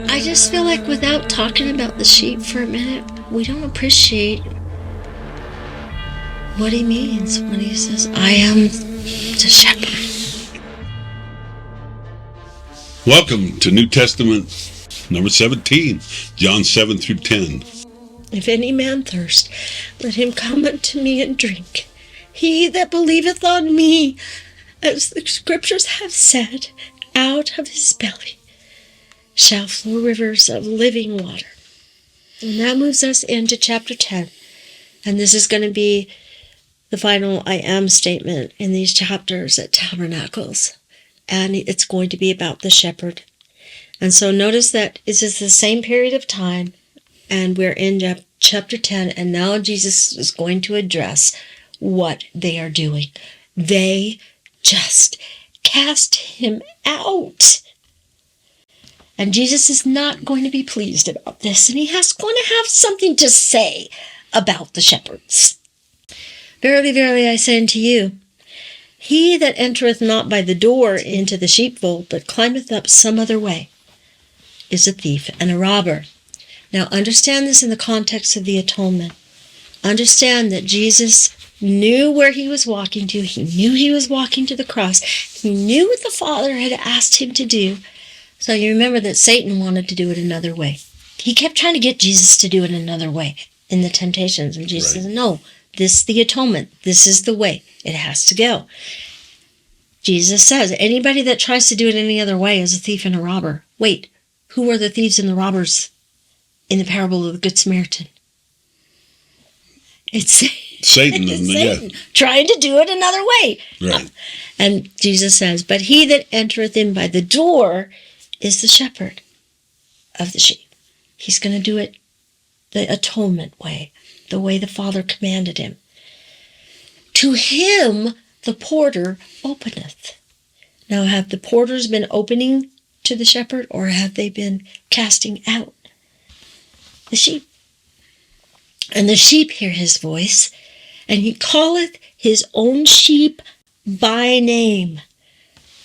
I just feel like without talking about the sheep for a minute, we don't appreciate what he means when he says, I am the shepherd. Welcome to New Testament number 17, John 7 through 10. If any man thirst, let him come unto me and drink. He that believeth on me, as the scriptures have said, out of his belly shall flow rivers of living water. And that moves us into chapter 10. And this is going to be the final I am statement in these chapters at Tabernacles. And it's going to be about the shepherd. And so notice that this is the same period of time, and we're in chapter 10, and now Jesus is going to address what they are doing. They just cast him out. And Jesus is not going to be pleased about this, and he is going to have something to say about the shepherds. Verily, verily, I say unto you, he that entereth not by the door into the sheepfold, but climbeth up some other way, is a thief and a robber. Now understand this in the context of the atonement. Understand that Jesus knew where he was walking to. He knew he was walking to the cross. He knew what the Father had asked him to do. So you remember that Satan wanted to do it another way. He kept trying to get Jesus to do it another way in the temptations. And Jesus says, no, this is the atonement. This is the way. It has to go. Jesus says, anybody that tries to do it any other way is a thief and a robber. Wait, who are the thieves and the robbers in the parable of the Good Samaritan? It's Satan. It's Satan trying to do it another way. Right. And Jesus says, but he that entereth in by the door is the shepherd of the sheep. He's going to do it the atonement way, the way the Father commanded him. To him the porter openeth. Now, have the porters been opening to the shepherd, or have they been casting out the sheep? And the sheep hear his voice, and he calleth his own sheep by name,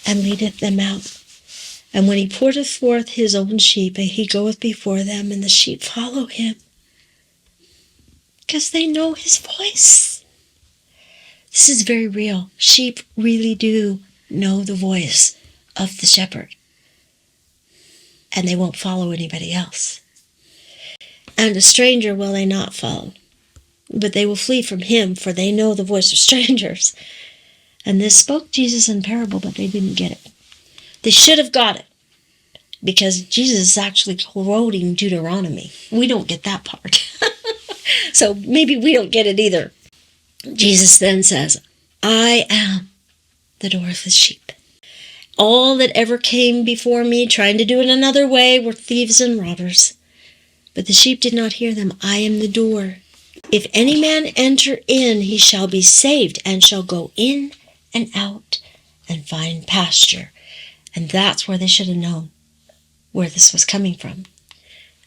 and leadeth them out. And when he poureth forth his own sheep, he goeth before them, and the sheep follow him, because they know his voice. This is very real. Sheep really do know the voice of the shepherd, and they won't follow anybody else. And a stranger will they not follow, but they will flee from him, for they know the voice of strangers. And this spoke Jesus in parable, but they didn't get it. They should have got it, because Jesus is actually quoting Deuteronomy. We don't get that part. So maybe we don't get it either. Jesus then says, I am the door of the sheep. All that ever came before me trying to do it another way were thieves and robbers. But the sheep did not hear them. I am the door. If any man enter in, he shall be saved, and shall go in and out and find pasture. And that's where they should have known where this was coming from.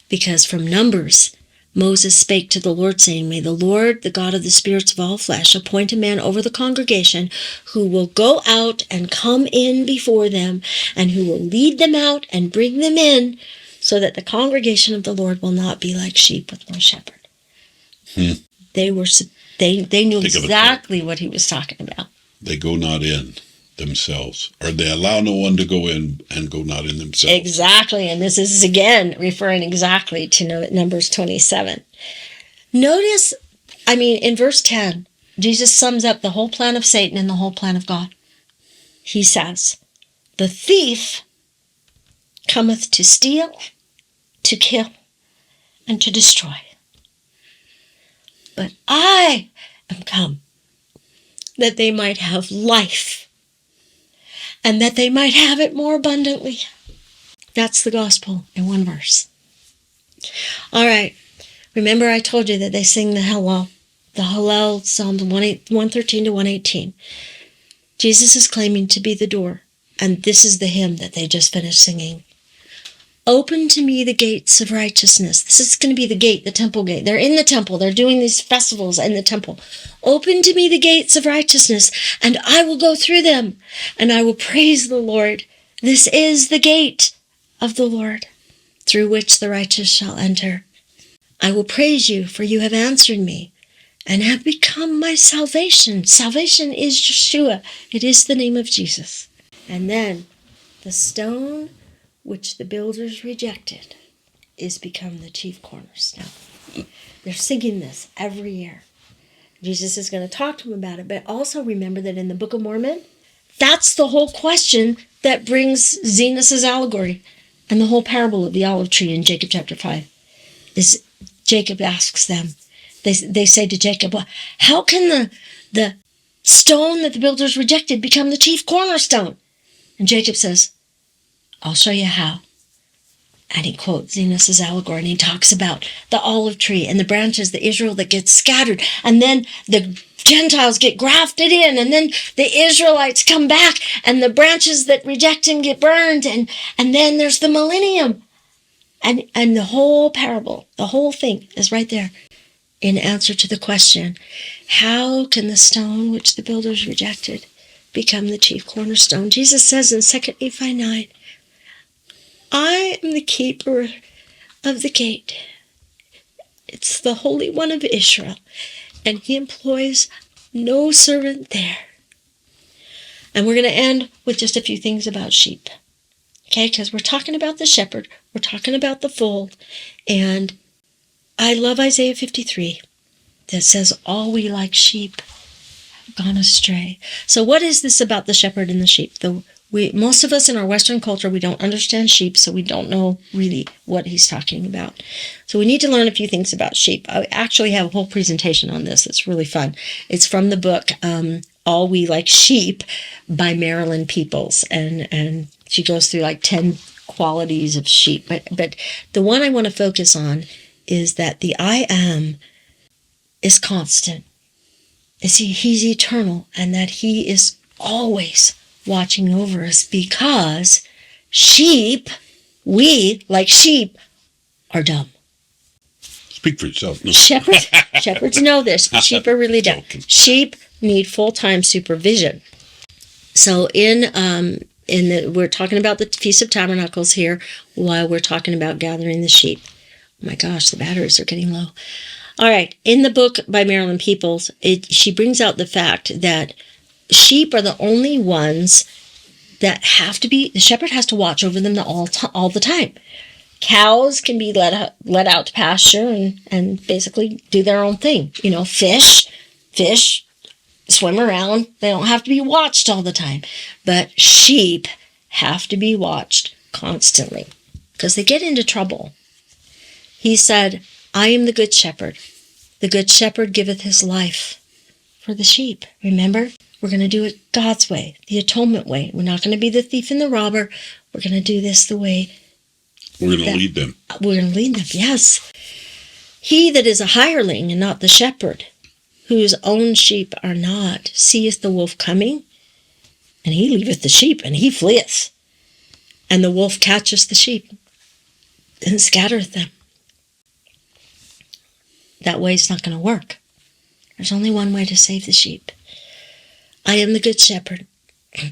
Because from Numbers, Moses spake to the Lord, saying, May the Lord, the God of the spirits of all flesh, appoint a man over the congregation who will go out and come in before them, and who will lead them out and bring them in, so that the congregation of the Lord will not be like sheep with no shepherd. They knew exactly what he was talking about. They go not in themselves, or they allow no one to go in and go not in themselves. Exactly, and this is again referring exactly to Numbers 27. Notice, in verse 10, Jesus sums up the whole plan of Satan and the whole plan of God. He says, the thief cometh to steal, to kill, and to destroy. But I am come that they might have life, and that they might have it more abundantly. That's the gospel in one verse. All right. Remember I told you that they sing the Hallel. The Hallel, Psalms 113 to 118. Jesus is claiming to be the door. And this is the hymn that they just finished singing. Open to me the gates of righteousness. This is going to be the gate, the temple gate. They're in the temple. They're doing these festivals in the temple. Open to me the gates of righteousness, and I will go through them, and I will praise the Lord. This is the gate of the Lord, through which the righteous shall enter. I will praise you, for you have answered me, and have become my salvation. Salvation is Yeshua. It is the name of Jesus. And then the stone which the builders rejected is become the chief cornerstone. They're singing this every year. Jesus is going to talk to them about it, but also remember that in the Book of Mormon, that's the whole question that brings Zenos's allegory and the whole parable of the olive tree in Jacob chapter 5. Is Jacob asks them, they say to Jacob, well, how can the stone that the builders rejected become the chief cornerstone? And Jacob says, I'll show you how. And he quotes Zenos's allegory, and he talks about the olive tree and the branches, the Israel that gets scattered, and then the Gentiles get grafted in, and then the Israelites come back, and the branches that reject him get burned, and then there's the millennium. And the whole parable, the whole thing is right there in answer to the question, how can the stone which the builders rejected become the chief cornerstone? Jesus says in 2 Nephi 9, I am the keeper of the gate. It's the Holy One of Israel, and he employs no servant there. And we're going to end with just a few things about sheep. Okay, because we're talking about the shepherd, we're talking about the fold, and I love Isaiah 53 that says, all we like sheep have gone astray. So what is this about the shepherd and the sheep? Most of us in our Western culture, we don't understand sheep, so we don't know really what he's talking about. So we need to learn a few things about sheep. I actually have a whole presentation on this. It's really fun. It's from the book All We Like Sheep by Marilyn Peoples, and she goes through like 10 qualities of sheep. But the one I want to focus on is that the I am is constant. He's eternal, and that he is always watching over us, because sheep, we, like sheep, are dumb. Speak for yourself. No. Shepherds know this. Sheep are really dumb. Sheep need full-time supervision. So we're talking about the Feast of Tabernacles here, while we're talking about gathering the sheep. Oh my gosh, the batteries are getting low. All right, in the book by Marilyn Peoples, she brings out the fact that sheep are the only ones that the shepherd has to watch over them all the time. Cows can be let out to pasture and basically do their own thing. Fish swim around. They don't have to be watched all the time. But sheep have to be watched constantly because they get into trouble. He said, I am the good shepherd. The good shepherd giveth his life for the sheep. Remember? We're going to do it God's way, the atonement way. We're not going to be the thief and the robber. We're going to do this the way. We're going to lead them. We're going to lead them, yes. He that is a hireling and not the shepherd, whose own sheep are not, seeth the wolf coming, and he leaveth the sheep, and he fleeth. And the wolf catcheth the sheep, and scattereth them. That way it's not going to work. There's only one way to save the sheep. I am the good shepherd,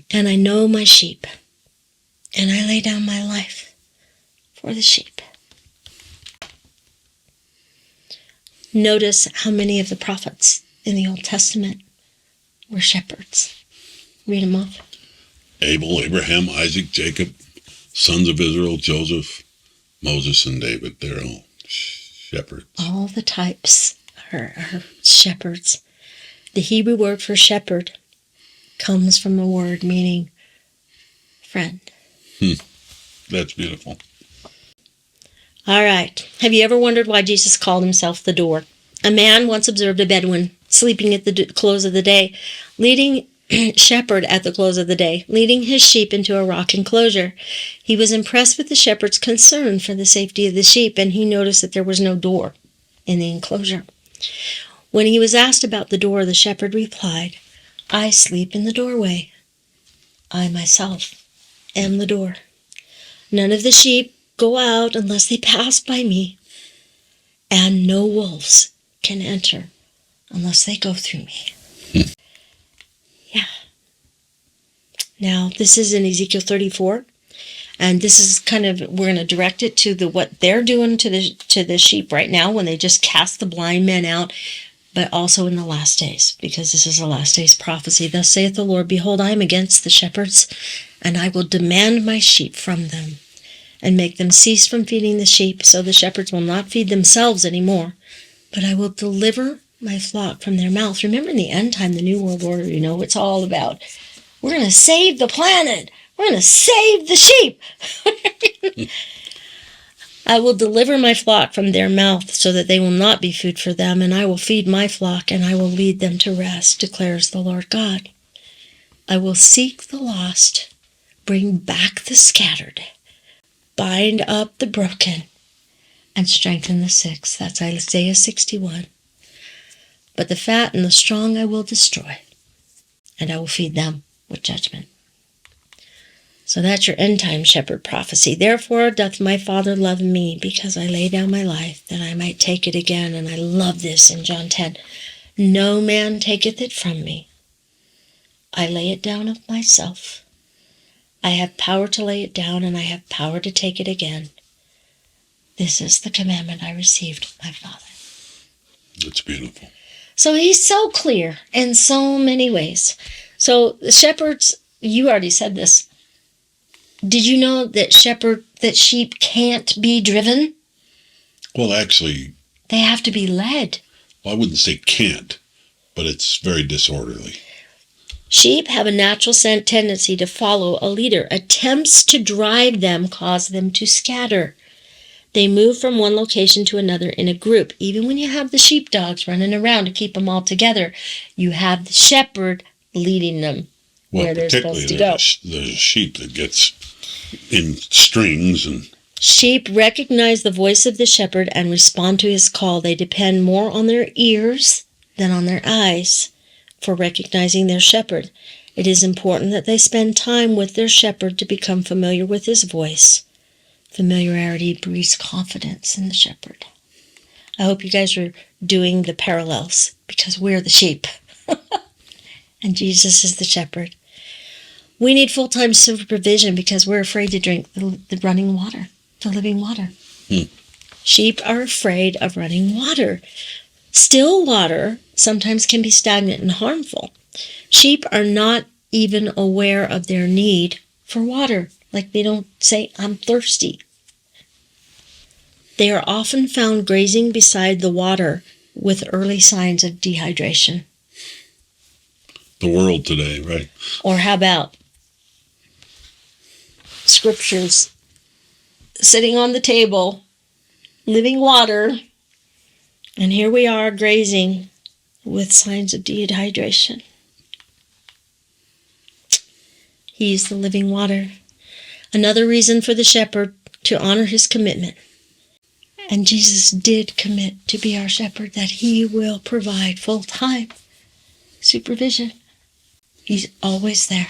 and I know my sheep, and I lay down my life for the sheep. Notice how many of the prophets in the Old Testament were shepherds. Read them off. Abel, Abraham, Isaac, Jacob, sons of Israel, Joseph, Moses, and David. They're all shepherds. All the types are shepherds. The Hebrew word for shepherd comes from a word meaning friend. That's beautiful. All right. Have you ever wondered why Jesus called himself the door? A man once observed a Bedouin sleeping at the close of the day, shepherd at the close of the day, leading his sheep into a rock enclosure. He was impressed with the shepherd's concern for the safety of the sheep, and he noticed that there was no door in the enclosure. When he was asked about the door, the shepherd replied, I sleep in the doorway. I myself am the door. None of the sheep go out unless they pass by me, and no wolves can enter unless they go through me. Yeah. Now, this is in Ezekiel 34. And this is kind of, we're going to direct it to what they're doing to the sheep right now when they just cast the blind men out, but also in the last days, because this is the last days prophecy. Thus saith the Lord, behold, I am against the shepherds, and I will demand my sheep from them, and make them cease from feeding the sheep, so the shepherds will not feed themselves anymore, but I will deliver my flock from their mouth. Remember, in the end time, the New World Order, it's all about, we're going to save the planet. We're going to save the sheep. I will deliver my flock from their mouth so that they will not be food for them, and I will feed my flock, and I will lead them to rest, declares the Lord God. I will seek the lost, bring back the scattered, bind up the broken, and strengthen the sick. That's Isaiah 61. But the fat and the strong I will destroy, and I will feed them with judgment. So that's your end time shepherd prophecy. Therefore doth my Father love me, because I lay down my life, that I might take it again. And I love this in John 10. No man taketh it from me. I lay it down of myself. I have power to lay it down, and I have power to take it again. This is the commandment I received of my Father. That's beautiful. So he's so clear in so many ways. So the shepherds, you already said this. Did you know that sheep can't be driven? Well, actually, they have to be led. Well, I wouldn't say can't, but it's very disorderly. Sheep have a natural tendency to follow a leader. Attempts to drive them cause them to scatter. They move from one location to another in a group. Even when you have the sheepdogs running around to keep them all together, you have the shepherd leading them where they're supposed to go. There's a sheep that gets in strings. And sheep recognize the voice of the shepherd and respond to his call. They depend more on their ears than on their eyes for recognizing their shepherd. It is important that they spend time with their shepherd to become familiar with his voice. Familiarity breeds confidence in the shepherd. I hope you guys are doing the parallels, because we're the sheep. And Jesus is the shepherd. We need full-time supervision because we're afraid to drink the running water, the living water. Sheep are afraid of running water. Still water sometimes can be stagnant and harmful. Sheep are not even aware of their need for water. Like, they don't say, I'm thirsty. They are often found grazing beside the water with early signs of dehydration. The world today, right? Or how about scriptures sitting on the table, living water, and here we are grazing with signs of dehydration. He's the living water. Another reason for the shepherd to honor his commitment. And Jesus did commit to be our shepherd, that he will provide full-time supervision. He's always there.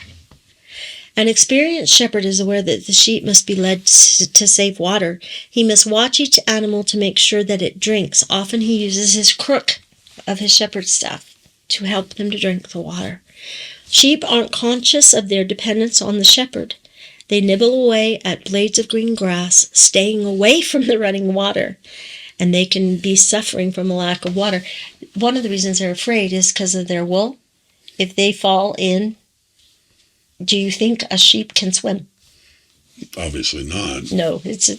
An experienced shepherd is aware that the sheep must be led to safe water. He must watch each animal to make sure that it drinks. Often he uses his crook of his shepherd's staff to help them to drink the water. Sheep aren't conscious of their dependence on the shepherd. They nibble away at blades of green grass, staying away from the running water, and they can be suffering from a lack of water. One of the reasons they're afraid is because of their wool. If they fall in, do you think a sheep can swim? Obviously not. No, it's a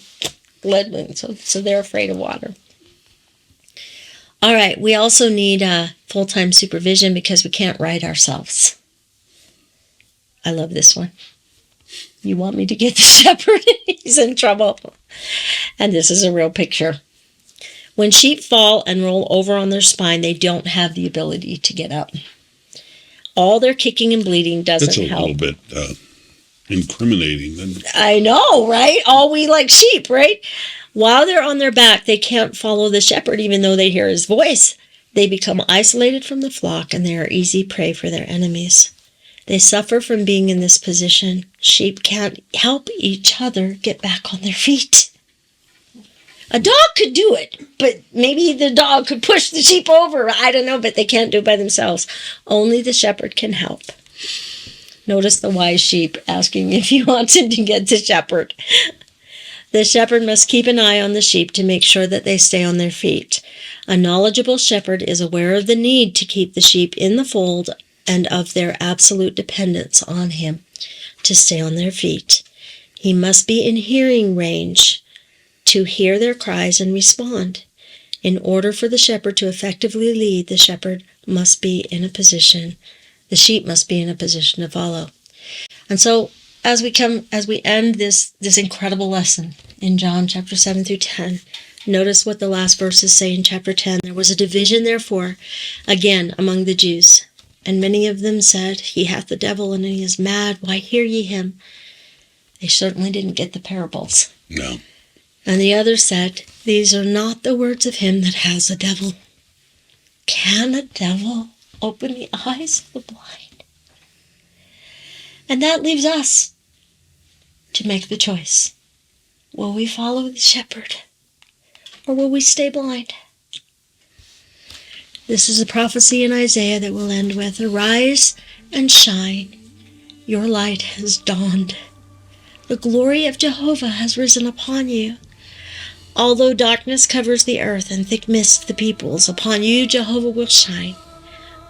lead wound, so they're afraid of water. All right, we also need full-time supervision because we can't ride ourselves. I love this one. You want me to get the shepherd? He's in trouble. And this is a real picture. When sheep fall and roll over on their spine, they don't have the ability to get up. All their kicking and bleeding doesn't help. That's a little bit incriminating. I know, right? All we like sheep, right? While they're on their back, they can't follow the shepherd even though they hear his voice. They become isolated from the flock, and they are easy prey for their enemies. They suffer from being in this position. Sheep can't help each other get back on their feet. A dog could do it, but maybe the dog could push the sheep over. I don't know, but they can't do it by themselves. Only the shepherd can help. Notice the wise sheep asking if he wanted to get the shepherd. The shepherd must keep an eye on the sheep to make sure that they stay on their feet. A knowledgeable shepherd is aware of the need to keep the sheep in the fold and of their absolute dependence on him to stay on their feet. He must be in hearing range to hear their cries and respond. In order for the shepherd to effectively lead, the sheep must be in a position to follow. And so, as we end this incredible lesson in John chapter 7 through 10, notice what the last verses say in chapter 10. There was a division, therefore, again among the Jews. And many of them said, He hath the devil, and he is mad. Why hear ye him? They certainly didn't get the parables. No. And the others said, These are not the words of him that has a devil. Can a devil open the eyes of the blind? And that leaves us to make the choice. Will we follow the shepherd, or will we stay blind? This is a prophecy in Isaiah that we'll end with. Arise and shine. Your light has dawned. The glory of Jehovah has risen upon you. Although darkness covers the earth and thick mist the peoples, upon you Jehovah will shine.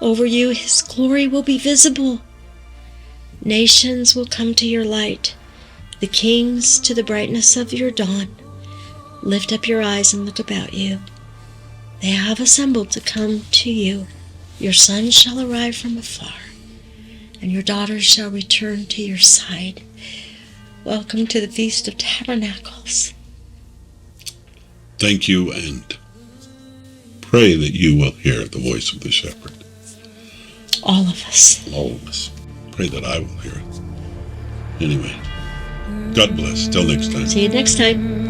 Over you his glory will be visible. Nations will come to your light, the kings to the brightness of your dawn. Lift up your eyes and look about you. They have assembled to come to you. Your sons shall arrive from afar, and your daughters shall return to your side. Welcome to the Feast of Tabernacles. Thank you, and pray that you will hear the voice of the shepherd. All of us. All of us. Pray that I will hear it. Anyway, God bless. Till next time. See you next time.